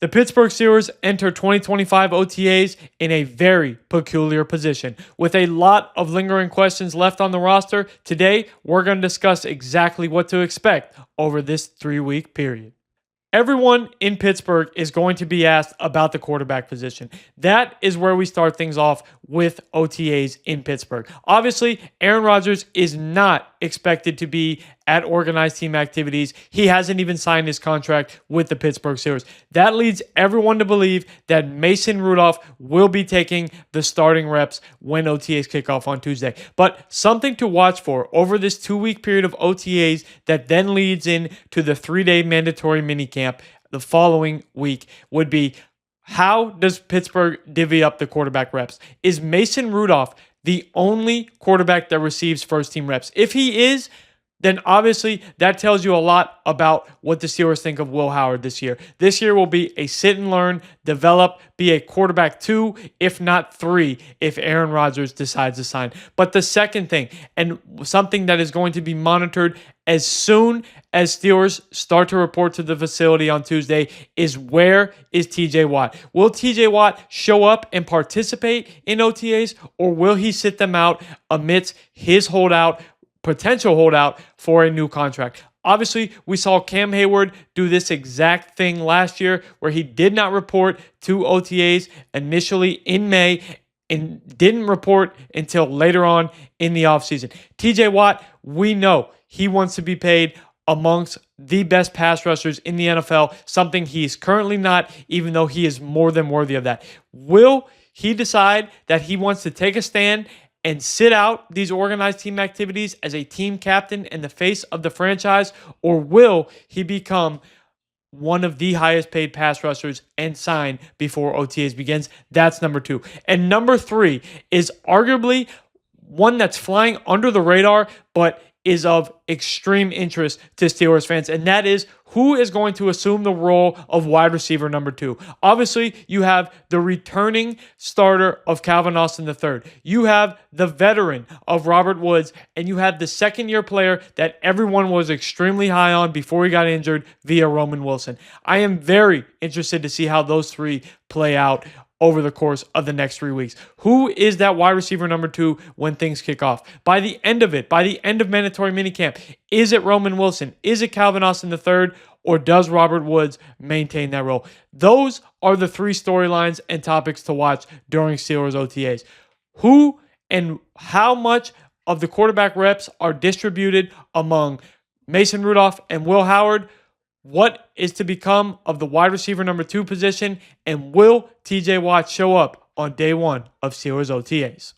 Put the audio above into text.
The Pittsburgh Steelers enter 2025 OTAs in a very peculiar position. With a lot of lingering questions left on the roster, today we're going to discuss exactly what to expect over this 3-week period. Everyone in Pittsburgh is going to be asked about the quarterback position. That is where we start things off with OTAs in Pittsburgh. Obviously, Aaron Rodgers is not expected to be at organized team activities. He hasn't even signed his contract with the Pittsburgh Steelers. That leads everyone to believe that Mason Rudolph will be taking the starting reps when OTAs kick off on Tuesday. But something to watch for over this 2-week period of OTAs that then leads into the 3-day mandatory minicamp the following week would be, how does Pittsburgh divvy up the quarterback reps? Is Mason Rudolph the only quarterback that receives first-team reps? If he is, then obviously that tells you a lot about what the Steelers think of Will Howard this year. This year will be a sit and learn, develop, be a quarterback 2, if not 3, if Aaron Rodgers decides to sign. But the second thing, and something that is going to be monitored as soon as Steelers start to report to the facility on Tuesday, is where is TJ Watt? Will TJ Watt show up and participate in OTAs, or will he sit them out amidst his potential holdout for a new contract? Obviously, we saw Cam Hayward do this exact thing last year where he did not report to OTAs initially in May and didn't report until later on in the offseason. TJ Watt, we know he wants to be paid amongst the best pass rushers in the NFL, something he is currently not, even though he is more than worthy of that. Will he decide that he wants to take a stand and sit out these organized team activities as a team captain and the face of the franchise, or will he become one of the highest paid pass rushers and sign before OTAs begins? That's number 2. And number 3 is arguably one that's flying under the radar, but is of extreme interest to Steelers fans, and that is who is going to assume the role of wide receiver number 2. Obviously, you have the returning starter of Calvin Austin III. You have the veteran of Robert Woods, and you have the second-year player that everyone was extremely high on before he got injured via Roman Wilson. I am very interested to see how those 3 play out over the course of the next 3 weeks. Who is that wide receiver number 2 when things kick off? By the end of mandatory minicamp, is it Roman Wilson? Is it Calvin Austin III? Or does Robert Woods maintain that role? Those are the 3 storylines and topics to watch during Steelers OTAs. Who and how much of the quarterback reps are distributed among Mason Rudolph and Will Howard? What is to become of the wide receiver number 2 position? And will TJ Watt show up on day 1 of Steelers OTAs?